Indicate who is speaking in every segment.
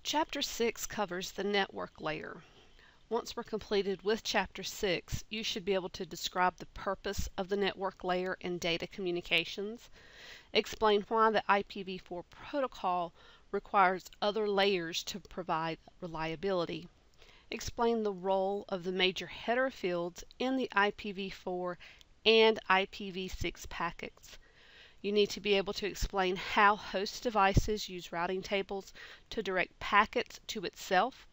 Speaker 1: Chapter 6 covers the network layer. Once we're completed with Chapter 6, you should be able to describe the purpose of the network layer in data communications, explain why the IPv4 protocol requires other layers to provide reliability, explain the role of the major header fields in the IPv4 and IPv6 packets. You need to be able to explain how host devices use routing tables to direct packets to itself,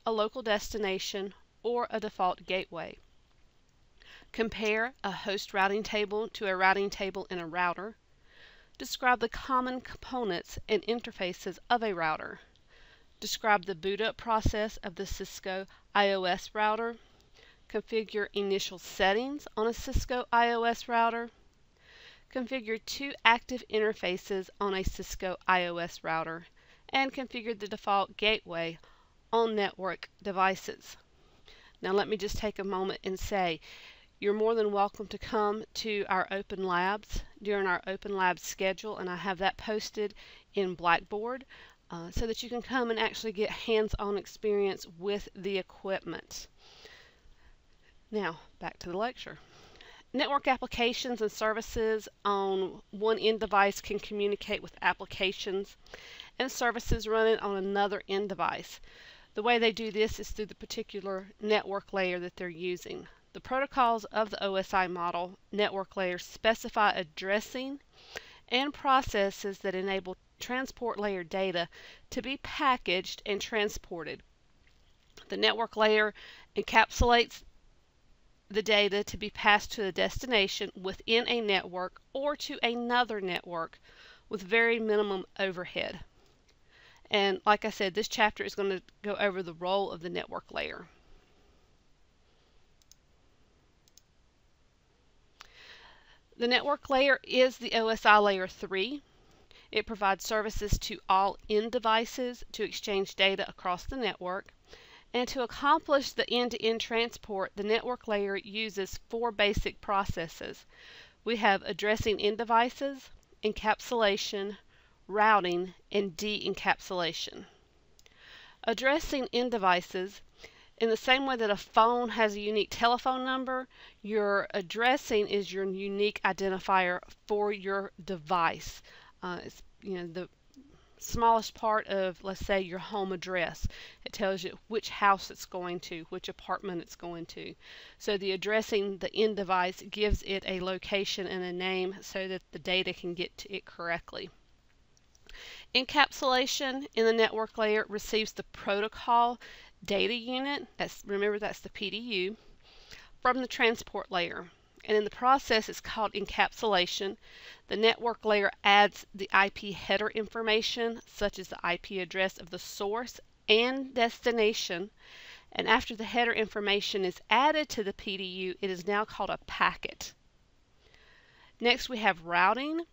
Speaker 1: a local destination, or a default gateway. Compare a host routing table to a routing table in a router. Describe the common components and interfaces of a router. Describe the boot up process of the Cisco IOS router. Configure initial settings on a Cisco IOS router. Configure two active interfaces on a Cisco IOS router, and configure the default gateway on network devices. Now let me just take a moment and say you're more than welcome to come to our Open Labs during our Open Labs schedule, and I have that posted in Blackboard so that you can come and actually get hands-on experience with the equipment. Now back to the lecture. Network applications and services on one end device can communicate with applications and services running on another end device. The way they do this is through the particular network layer that they're using. The protocols of the OSI model network layer specify addressing and processes that enable transport layer data to be packaged and transported. The network layer encapsulates the data to be passed to the destination within a network or to another network with very minimum overhead. And like I said, this chapter is going to go over the role of the network layer. The network layer is the OSI layer 3. It provides services to all end devices to exchange data across the network. And to accomplish the end-to-end transport, the network layer uses four basic processes. We have addressing end devices, encapsulation, routing, and de-encapsulation. Addressing end devices, in the same way that a phone has a unique telephone number, your addressing is your unique identifier for your device. It's, the smallest part of, let's say, your home address. It tells you which house it's going to, which apartment it's going to. So the addressing the end device gives it a location and a name so that the data can get to it correctly. Encapsulation in the network layer receives the protocol data unit, remember that's the PDU, from the transport layer. And in the process it's called encapsulation. The network layer adds the IP header information, such as the IP address of the source and destination. And after the header information is added to the PDU, it is now called a packet. Next we have routing,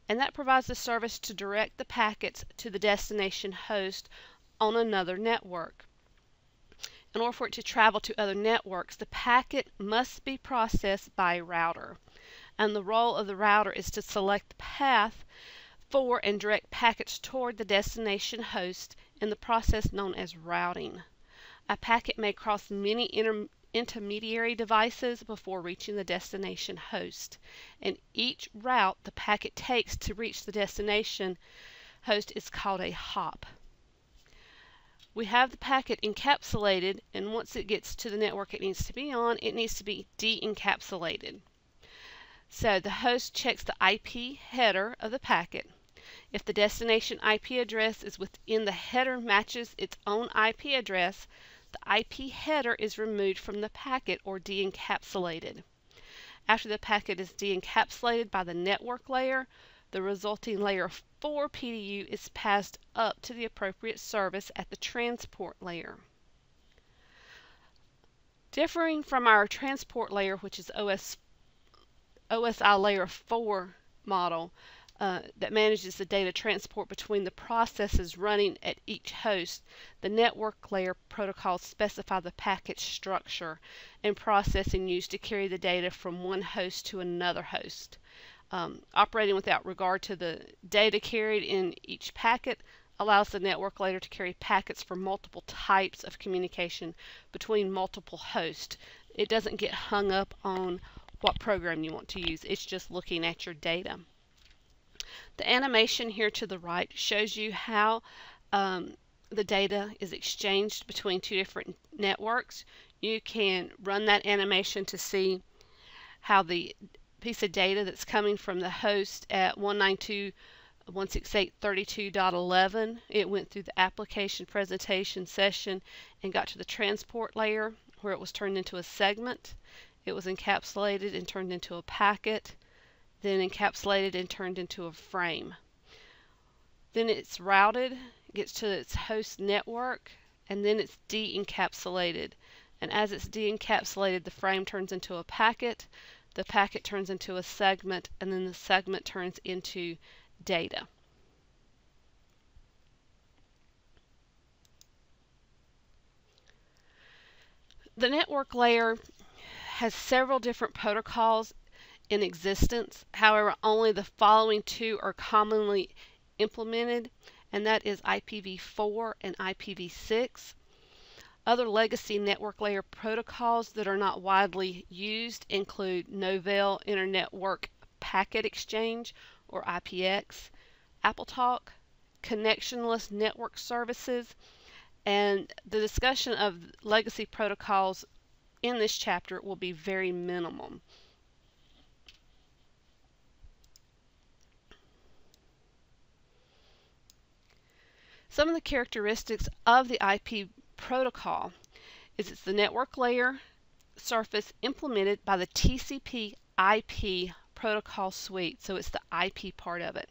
Speaker 1: and that provides the service to direct the packets to the destination host on another network. In order for it to travel to other networks, the packet must be processed by a router. And the role of the router is to select the path for and direct packets toward the destination host in the process known as routing. A packet may cross many intermediary devices before reaching the destination host. And each route the packet takes to reach the destination host is called a hop. We have the packet encapsulated, and once it gets to the network it needs to be on, it needs to be de-encapsulated. So the host checks the IP header of the packet. If the destination IP address is within the header matches its own IP address, the IP header is removed from the packet or de-encapsulated. After the packet is de-encapsulated by the network layer, the resulting layer 4 PDU is passed up to the appropriate service at the transport layer. Differing from our transport layer, which is OSI layer 4 model that manages the data transport between the processes running at each host, the network layer protocols specify the packet structure and processing used to carry the data from one host to another host. Operating without regard to the data carried in each packet, allows the network layer to carry packets for multiple types of communication between multiple hosts. It doesn't get hung up on what program you want to use. It's just looking at your data. The animation here to the right shows you how the data is exchanged between two different networks. You can run that animation to see how the piece of data that's coming from the host at 192.168.32.11, it went through the application presentation session and got to the transport layer where it was turned into a segment. It was encapsulated and turned into a packet, then encapsulated and turned into a frame. Then it's routed, gets to its host network, and then it's de-encapsulated. And as it's de-encapsulated, the frame turns into a packet, the packet turns into a segment, and then the segment turns into data. The network layer has several different protocols in existence. However, only the following two are commonly implemented, and that is IPv4 and IPv6. Other legacy network layer protocols that are not widely used include Novell Internetwork Packet Exchange, or IPX, AppleTalk, Connectionless Network Services, and the discussion of legacy protocols in this chapter will be very minimal. Some of the characteristics of the IP protocol is it's the network layer surface implemented by the TCP IP protocol suite, so it's the IP part of it.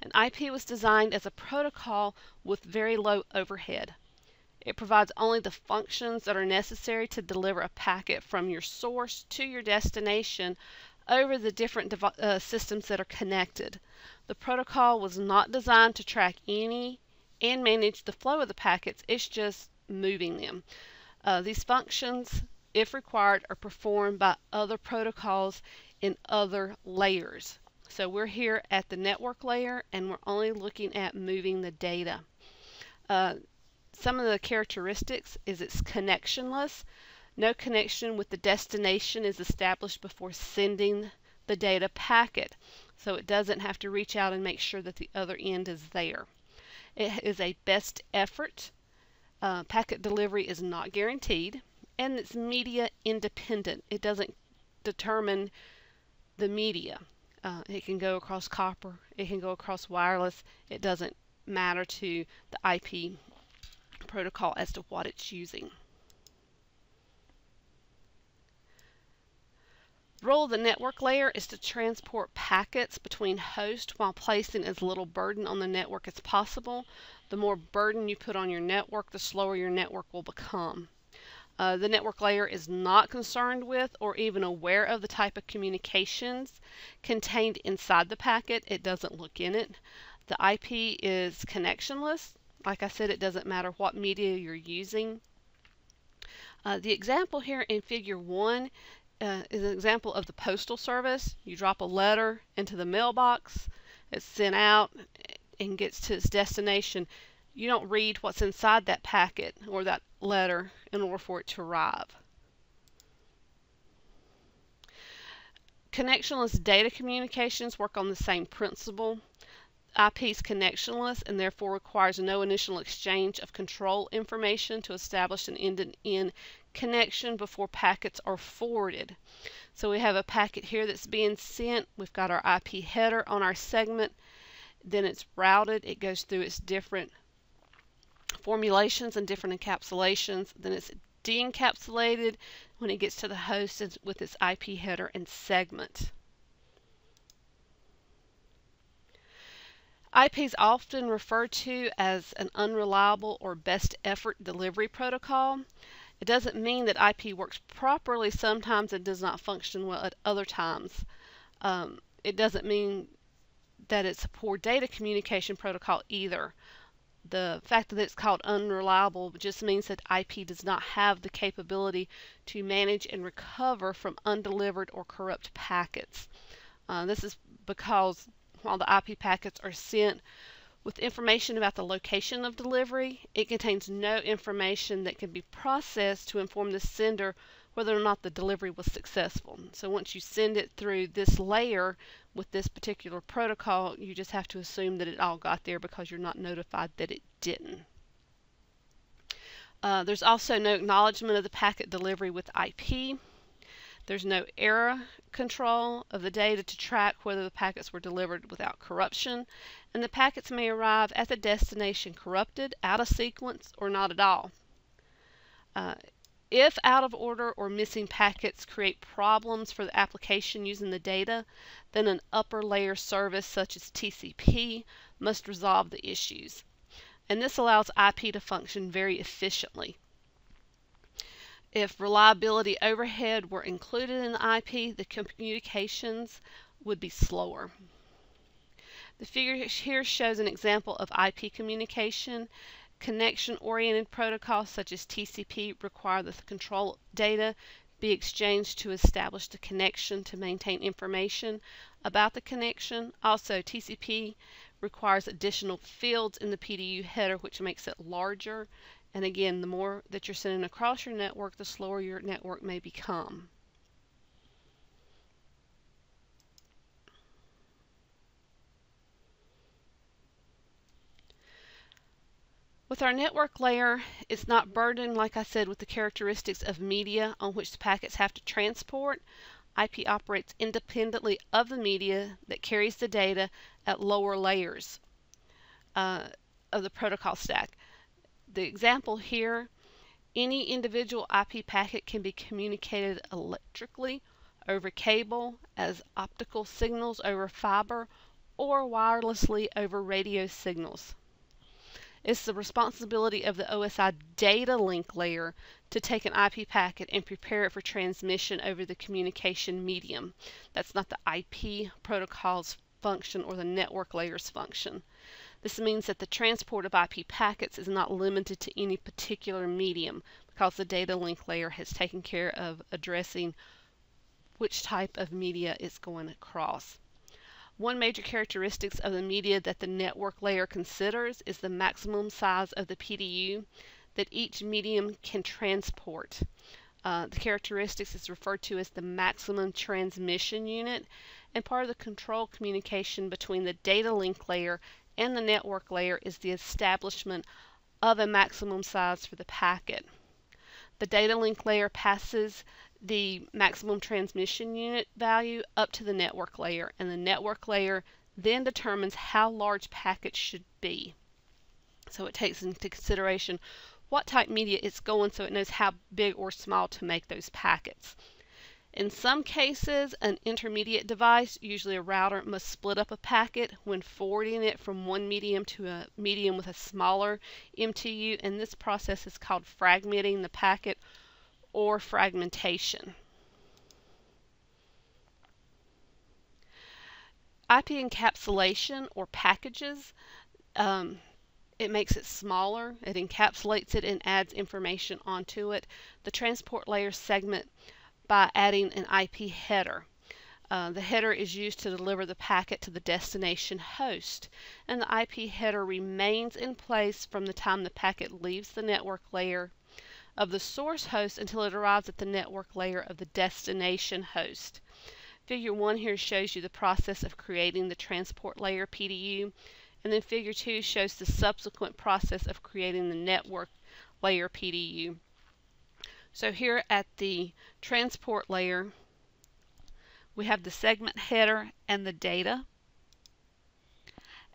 Speaker 1: And IP was designed as a protocol with very low overhead. It provides only the functions that are necessary to deliver a packet from your source to your destination over the different systems that are connected. The protocol was not designed to track any and manage the flow of the packets. It's just moving them. These functions, if required, are performed by other protocols in other layers. So we're here at the network layer and we're only looking at moving the data. Some of the characteristics is it's connectionless. No connection with the destination is established before sending the data packet, so it doesn't have to reach out and make sure that the other end is there. It is a best effort. Packet delivery is not guaranteed, and it's media independent. It doesn't determine the media. It can go across copper, it can go across wireless. It doesn't matter to the IP protocol as to what it's using. The role of the network layer is to transport packets between hosts while placing as little burden on the network as possible. The more burden you put on your network, the slower your network will become. The network layer is not concerned with or even aware of the type of communications contained inside the packet. It doesn't look in it. The IP is connectionless. Like I said, it doesn't matter what media you're using. The example here in figure 1 is an example of the postal service. You drop a letter into the mailbox, it's sent out and gets to its destination. You don't read what's inside that packet or that letter in order for it to arrive. Connectionless data communications work on the same principle. IP is connectionless and therefore requires no initial exchange of control information to establish an end-to-end connection before packets are forwarded. So we have a packet here that's being sent. We've got our IP header on our segment. Then it's routed. It goes through its different formulations and different encapsulations. Then it's de-encapsulated when it gets to the host with its IP header and segment. IP is often referred to as an unreliable or best effort delivery protocol. It doesn't mean that IP works properly. Sometimes it does not function well at other times. It doesn't mean that it's a poor data communication protocol either. The fact that it's called unreliable just means that IP does not have the capability to manage and recover from undelivered or corrupt packets. This is because while the IP packets are sent With information about the location of delivery, it contains no information that can be processed to inform the sender whether or not the delivery was successful. So once you send it through this layer with this particular protocol, you just have to assume that it all got there because you're not notified that it didn't. There's also no acknowledgement of the packet delivery with IP. There's no error control of the data to track whether the packets were delivered without corruption, and the packets may arrive at the destination corrupted, out of sequence, or not at all. If out of order or missing packets create problems for the application using the data, then an upper layer service such as TCP must resolve the issues. And this allows IP to function very efficiently. If reliability overhead were included in the IP, the communications would be slower. The figure here shows an example of IP communication. Connection-oriented protocols such as TCP require that the control data be exchanged to establish the connection to maintain information about the connection. Also, TCP requires additional fields in the PDU header, which makes it larger. And again, the more that you're sending across your network, the slower your network may become. With our network layer, it's not burdened, like I said, with the characteristics of media on which the packets have to transport. IP operates independently of the media that carries the data at lower layers of the protocol stack. The example here, any individual IP packet can be communicated electrically over cable, as optical signals over fiber, or wirelessly over radio signals. It's the responsibility of the OSI data link layer to take an IP packet and prepare it for transmission over the communication medium. That's not the IP protocol's function or the network layer's function. This means that the transport of IP packets is not limited to any particular medium because the data link layer has taken care of addressing which type of media it's going across. One major characteristic of the media that the network layer considers is the maximum size of the PDU that each medium can transport. The characteristics is referred to as the maximum transmission unit, and part of the control communication between the data link layer and the network layer is the establishment of a maximum size for the packet. The data link layer passes the maximum transmission unit value up to the network layer, and the network layer then determines how large packets should be. So it takes into consideration what type media it's going, so it knows how big or small to make those packets. In some cases, an intermediate device, usually a router, must split up a packet when forwarding it from one medium to a medium with a smaller MTU, and this process is called fragmenting the packet or fragmentation. IP encapsulation or packages, it makes it smaller, it encapsulates it and adds information onto it. The transport layer segment by adding an IP header. The header is used to deliver the packet to the destination host, and the IP header remains in place from the time the packet leaves the network layer of the source host until it arrives at the network layer of the destination host. Figure 1 here shows you the process of creating the transport layer PDU, and then Figure 2 shows the subsequent process of creating the network layer PDU. So here at the transport layer, we have the segment header and the data.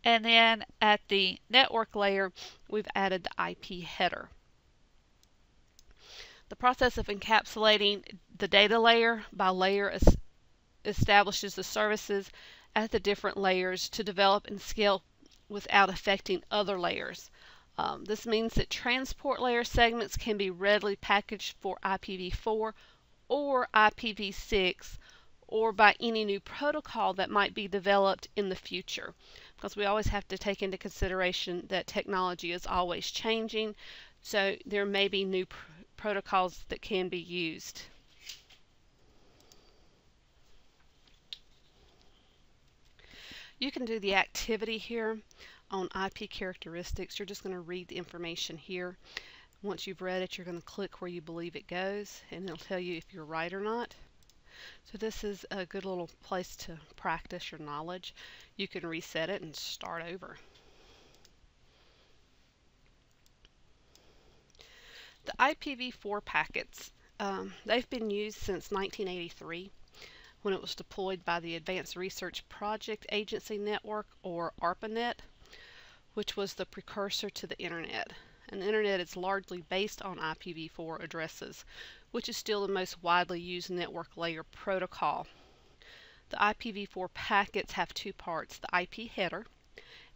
Speaker 1: And then at the network layer, we've added the IP header. The process of encapsulating the data layer by layer establishes the services at the different layers to develop and scale without affecting other layers. This means that transport layer segments can be readily packaged for IPv4 or IPv6 or by any new protocol that might be developed in the future, because we always have to take into consideration that technology is always changing, so there may be new protocols that can be used. You can do the activity here on IP characteristics, you're just going to read the information here. Once you've read it, you're going to click where you believe it goes, and it'll tell you if you're right or not. So this is a good little place to practice your knowledge. You can reset it and start over. The IPv4 packets, they've been used since 1983 when it was deployed by the Advanced Research Project Agency Network, or ARPANET, which was the precursor to the Internet. And the Internet is largely based on IPv4 addresses, which is still the most widely used network layer protocol. The IPv4 packets have two parts: the IP header,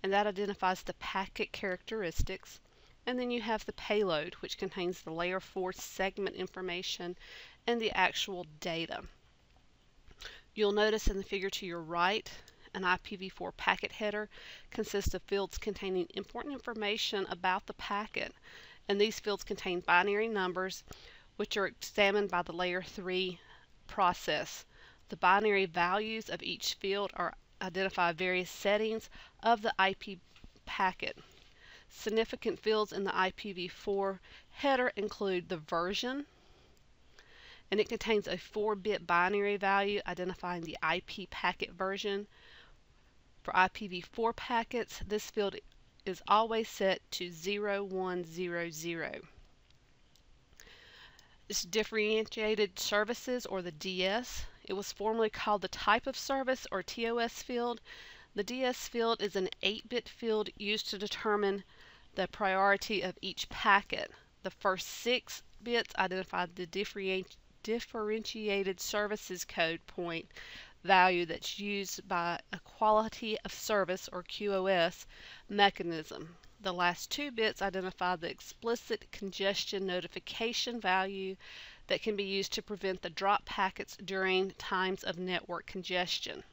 Speaker 1: and that identifies the packet characteristics, and then you have the payload, which contains the layer 4 segment information and the actual data. You'll notice in the figure to your right, an IPv4 packet header consists of fields containing important information about the packet, and these fields contain binary numbers which are examined by the layer 3 process. The binary values of each field identify various settings of the IP packet. Significant fields in the IPv4 header include the version, and it contains a 4-bit binary value identifying the IP packet version. For IPv4 packets, this field is always set to 0100. It's differentiated services, or the DS. It was formerly called the type of service, or TOS field. The DS field is an 8-bit field used to determine the priority of each packet. The first 6 bits identify the differentiated services code point value that's used by a quality of service, or QoS, mechanism. The last 2 bits identify the explicit congestion notification value that can be used to prevent the drop packets during times of network congestion.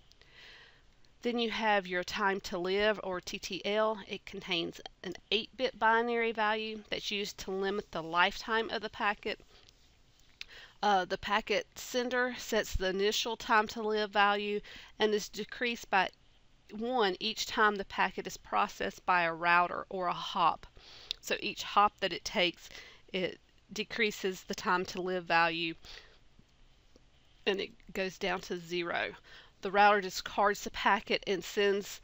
Speaker 1: Then you have your time to live, or TTL. It contains an 8-bit binary value that's used to limit the lifetime of the packet. The packet sender sets the initial time to live value and is decreased by 1 each time the packet is processed by a router or a hop. So each hop that it takes, it decreases the time to live value, and it goes down to 0. The router discards the packet and sends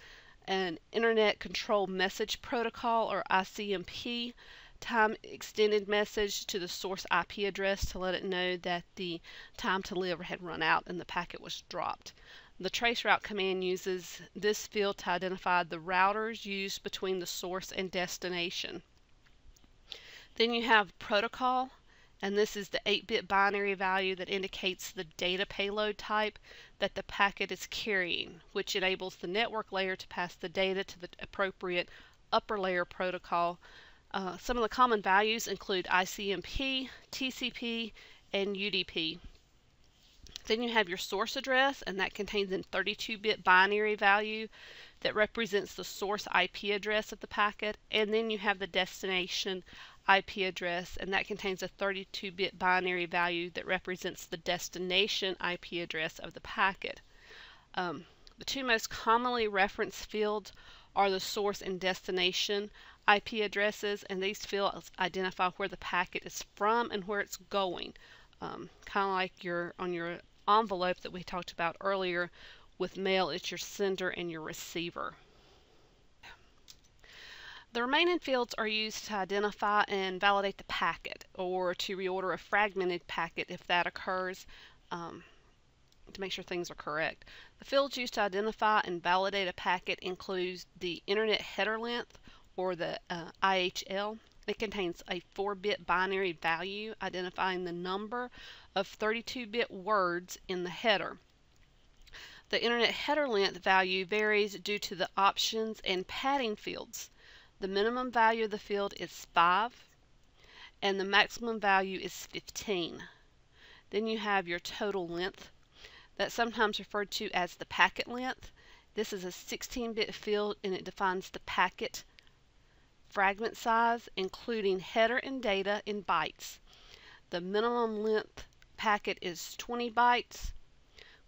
Speaker 1: an Internet Control Message Protocol, or ICMP, time extended message to the source IP address to let it know that the time to live had run out and the packet was dropped. The traceroute command uses this field to identify the routers used between the source and destination. Then you have protocol, and this is the 8-bit binary value that indicates the data payload type that the packet is carrying, which enables the network layer to pass the data to the appropriate upper layer protocol. Some of the common values include ICMP, TCP, and UDP. Then you have your source address, and that contains a 32-bit binary value that represents the source IP address of the packet. And then you have the destination IP address, and that contains a 32-bit binary value that represents the destination IP address of the packet. The 2 most commonly referenced fields are the source and destination IP addresses, and these fields identify where the packet is from and where it's going. Kind of like on your envelope that we talked about earlier with mail, it's your sender and your receiver. The remaining fields are used to identify and validate the packet, or to reorder a fragmented packet if that occurs, to make sure things are correct. The fields used to identify and validate a packet include the Internet Header Length, or the IHL. It contains a 4-bit binary value identifying the number of 32-bit words in the header. The Internet Header Length value varies due to the options and padding fields. The minimum value of the field is 5, and the maximum value is 15. Then you have your total length, that's sometimes referred to as the packet length. This is a 16-bit field, and it defines the packet fragment size, including header and data, in bytes. The minimum length packet is 20 bytes,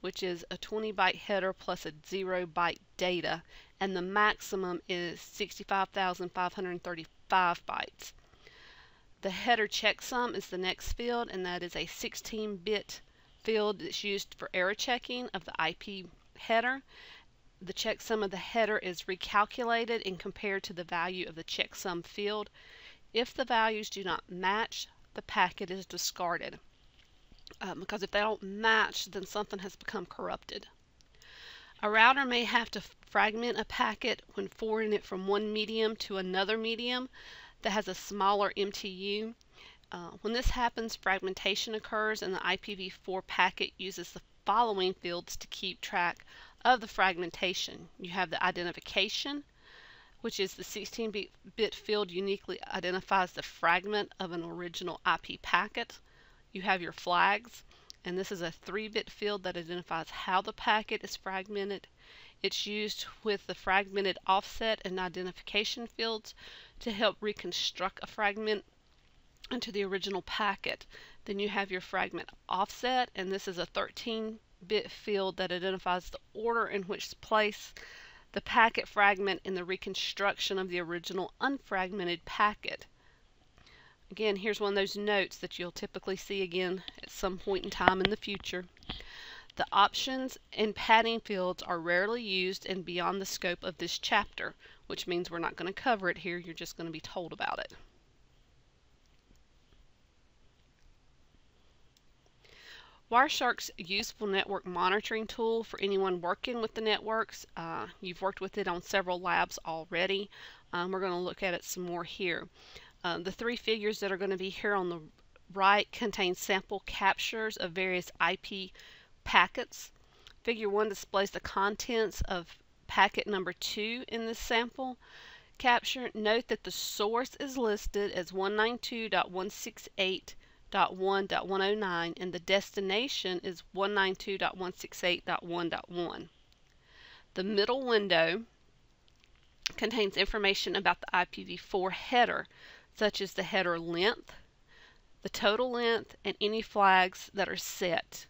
Speaker 1: which is a 20-byte header plus a 0-byte data, and the maximum is 65,535 bytes. The header checksum is the next field, and that is a 16-bit field that's used for error checking of the IP header. The checksum of the header is recalculated and compared to the value of the checksum field. If the values do not match, the packet is discarded. Because if they don't match, then something has become corrupted. A router may have to fragment a packet when forwarding it from one medium to another medium that has a smaller MTU. When this happens, fragmentation occurs, and the IPv4 packet uses the following fields to keep track of the fragmentation. You have the identification, which is the 16-bit field uniquely identifies the fragment of an original IP packet. You have your flags, and this is a 3-bit field that identifies how the packet is fragmented. It's used with the fragmented offset and identification fields to help reconstruct a fragment into the original packet. Then you have your fragment offset, and this is a 13-bit field that identifies the order in which to place the packet fragment in the reconstruction of the original unfragmented packet. Again, here's one of those notes that you'll typically see again at some point in time in the future. The options and padding fields are rarely used and beyond the scope of this chapter, which means we're not going to cover it here, you're just going to be told about it. Wireshark's a useful network monitoring tool for anyone working with the networks. You've worked with it on several labs already. We're going to look at it some more here. The 3 figures that are going to be here on the right contain sample captures of various IP packets. Figure 1 displays the contents of packet number 2 in this sample capture. Note that the source is listed as 192.168.1.109 and the destination is 192.168.1.1. The middle window contains information about the IPv4 header, such as the header length, the total length, and any flags that are set.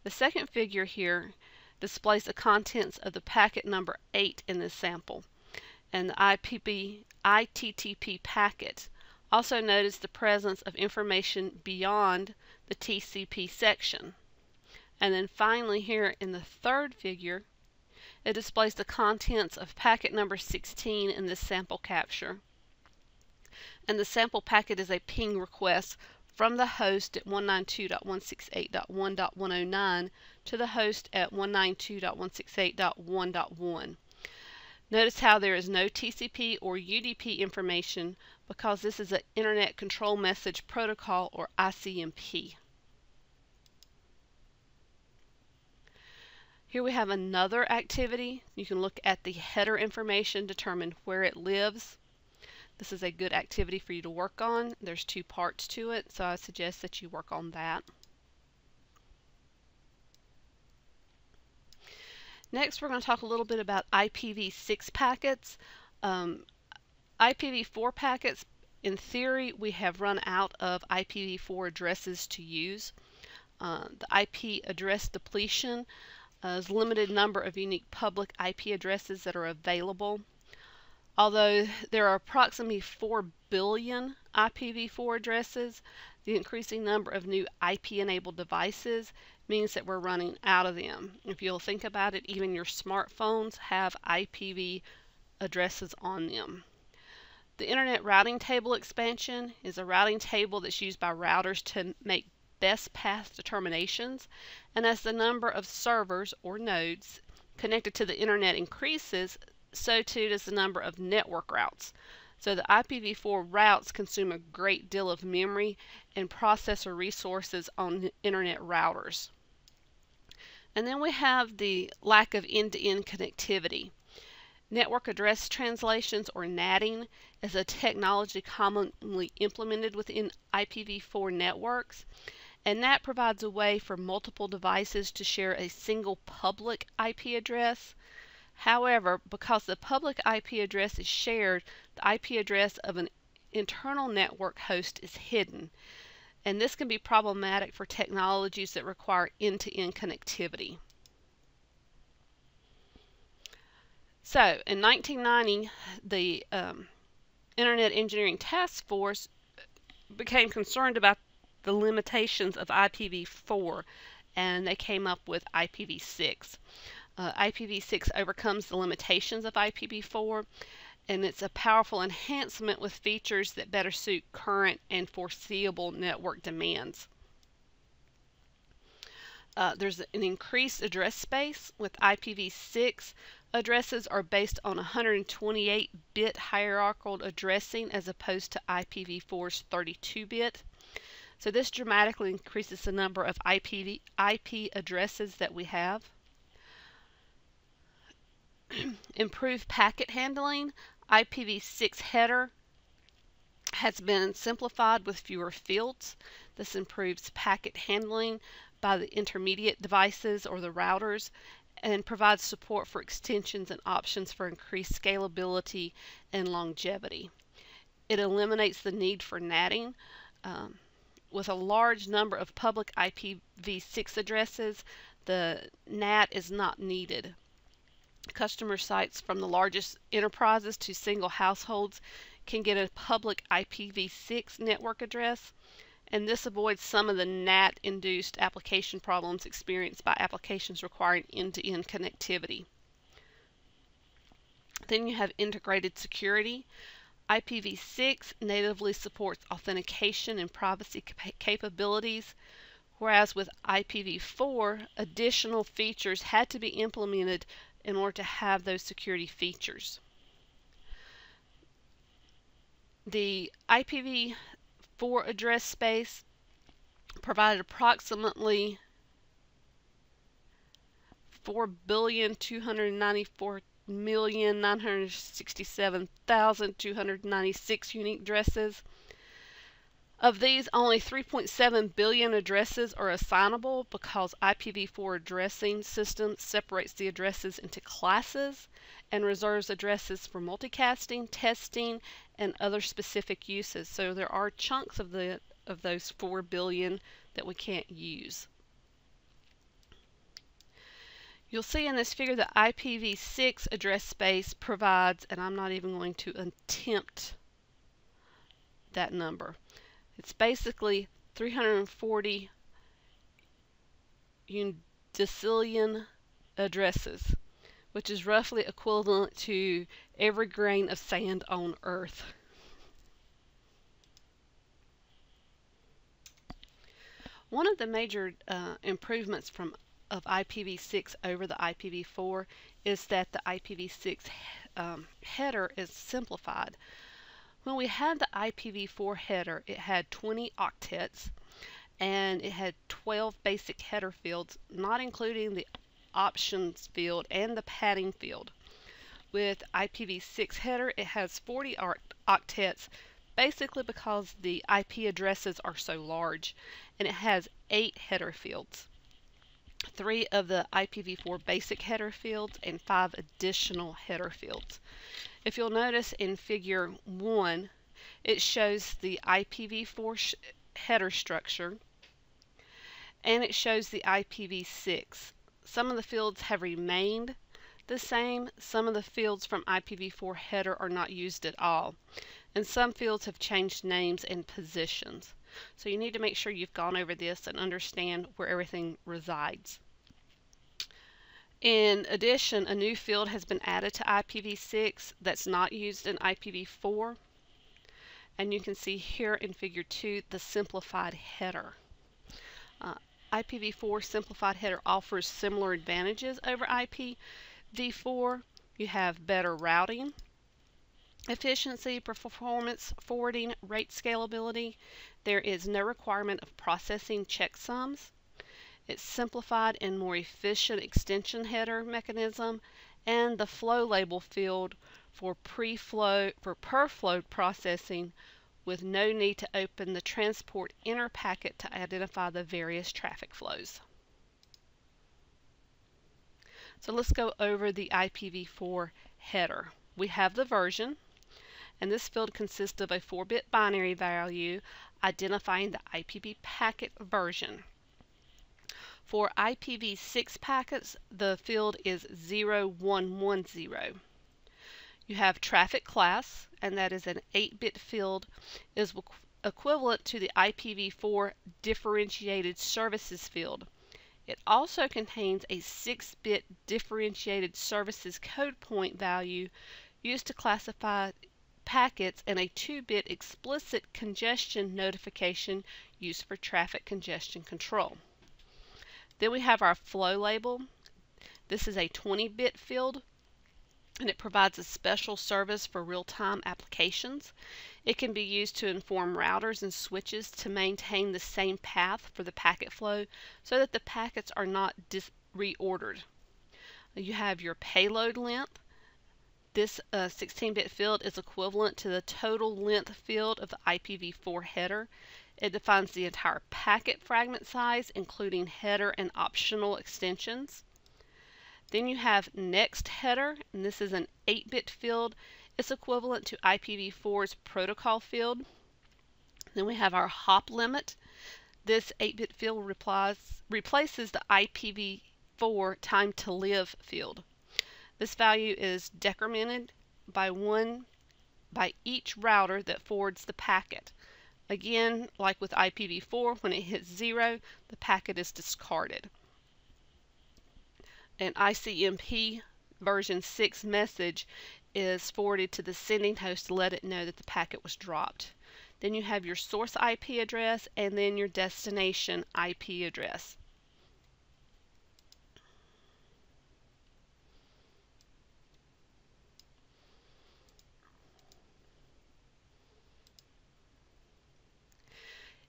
Speaker 1: The second figure here displays the contents of the packet number 8 in this sample and the ITTP packet. Also notice the presence of information beyond the TCP section. And then finally here in the third figure, it displays the contents of packet number 16 in this sample capture. And the sample packet is a ping request from the host at 192.168.1.109 to the host at 192.168.1.1. Notice how there is no TCP or UDP information because this is an Internet Control Message Protocol, or ICMP. Here we have another activity. You can look at the header information, determine where it lives. This is a good activity for you to work on. There's 2 parts to it, so I suggest that you work on that. Next, we're going to talk a little bit about IPv6 packets. IPv4 packets, in theory, we have run out of IPv4 addresses to use. The IP address depletion is a limited number of unique public IP addresses that are available. Although there are approximately 4 billion IPv4 addresses, the increasing number of new IP-enabled devices means that we're running out of them. If you'll think about it, even your smartphones have IPv addresses on them. The Internet Routing Table expansion is a routing table that's used by routers to make best path determinations, and as the number of servers or nodes connected to the Internet increases, so too does the number of network routes. So the IPv4 routes consume a great deal of memory and processor resources on Internet routers. And then we have the lack of end-to-end connectivity. Network address translations, or NATing, is a technology commonly implemented within IPv4 networks, and NAT provides a way for multiple devices to share a single public IP address. However, because the public IP address is shared, the IP address of an internal network host is hidden. and this can be problematic for technologies that require end-to-end connectivity. So in 1990, the Internet Engineering Task Force became concerned about the limitations of IPv4, and they came up with IPv6. IPv6 overcomes the limitations of IPv4, and it's a powerful enhancement with features that better suit current and foreseeable network demands. There's an increased address space with IPv6. Addresses are based on 128-bit hierarchical addressing as opposed to IPv4's 32-bit. So this dramatically increases the number of IP addresses that we have. Improved packet handling. IPv6 header has been simplified with fewer fields. This improves packet handling by the intermediate devices or the routers, and provides support for extensions and options for increased scalability and longevity. It eliminates the need for NATing. With a large number of public IPv6 addresses, the NAT is not needed. Customer sites from the largest enterprises to single households can get a public IPv6 network address, and this avoids some of the NAT-induced application problems experienced by applications requiring end-to-end connectivity. Then you have integrated security. IPv6 natively supports authentication and privacy capabilities, whereas with IPv4, additional features had to be implemented in order to have those security features. The IPv4 address space provided approximately 4,294,967,296 unique addresses. Of these, only 3.7 billion addresses are assignable because IPv4 addressing system separates the addresses into classes and reserves addresses for multicasting, testing, and other specific uses. So there are chunks of those 4 billion that we can't use. You'll see in this figure that IPv6 address space provides, and I'm not even going to attempt that number. It's basically 340 undecillion addresses, which is roughly equivalent to every grain of sand on Earth. One of the major improvements of IPv6 over the IPv4 is that the IPv6 header is simplified. When we had the IPv4 header, it had 20 octets and it had 12 basic header fields, not including the options field and the padding field. With IPv6 header, it has 40 octets, basically because the IP addresses are so large, and it has 8 header fields. 3 of the IPv4 basic header fields and 5 additional header fields. If you'll notice in figure 1, it shows the IPv4 header structure, and it shows the IPv6. Some of the fields have remained the same. Some of the fields from IPv4 header are not used at all, and some fields have changed names and positions. So you need to make sure you've gone over this and understand where everything resides. In addition, a new field has been added to IPv6 that's not used in IPv4, and you can see here in figure 2 the simplified header. IPv4 simplified header offers similar advantages over IPv4. You have better routing, efficiency, performance, forwarding, rate scalability. There is no requirement of processing checksums. It's simplified and more efficient extension header mechanism, and the flow label field for per-flow processing with no need to open the transport inner packet to identify the various traffic flows. So let's go over the IPv4 header. We have the version, and this field consists of a 4-bit binary value. identifying the IPv packet version. For IPv6 packets, the field is 0110. You have traffic class, and that is an 8-bit field, is equivalent to the IPv4 differentiated services field. It also contains a 6-bit differentiated services code point value used to classify packets and a 2-bit explicit congestion notification used for traffic congestion control. Then we have our flow label. This is a 20-bit field, and it provides a special service for real-time applications. It can be used to inform routers and switches to maintain the same path for the packet flow so that the packets are not reordered. You have your payload length. This 16-bit field is equivalent to the total length field of the IPv4 header. It defines the entire packet fragment size, including header and optional extensions. Then you have next header, and this is an 8-bit field. It's equivalent to IPv4's protocol field. Then we have our hop limit. This 8-bit field replaces the IPv4 time to live field. This value is decremented by 1 by each router that forwards the packet. Again, like with IPv4, when it hits 0, the packet is discarded. An ICMP version 6 message is forwarded to the sending host to let it know that the packet was dropped. Then you have your source IP address and then your destination IP address.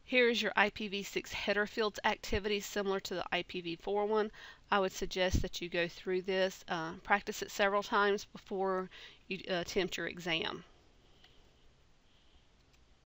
Speaker 1: Here is your IPv6 header fields activity similar to the IPv4 one. I would suggest that you go through this, practice it several times before you attempt your exam.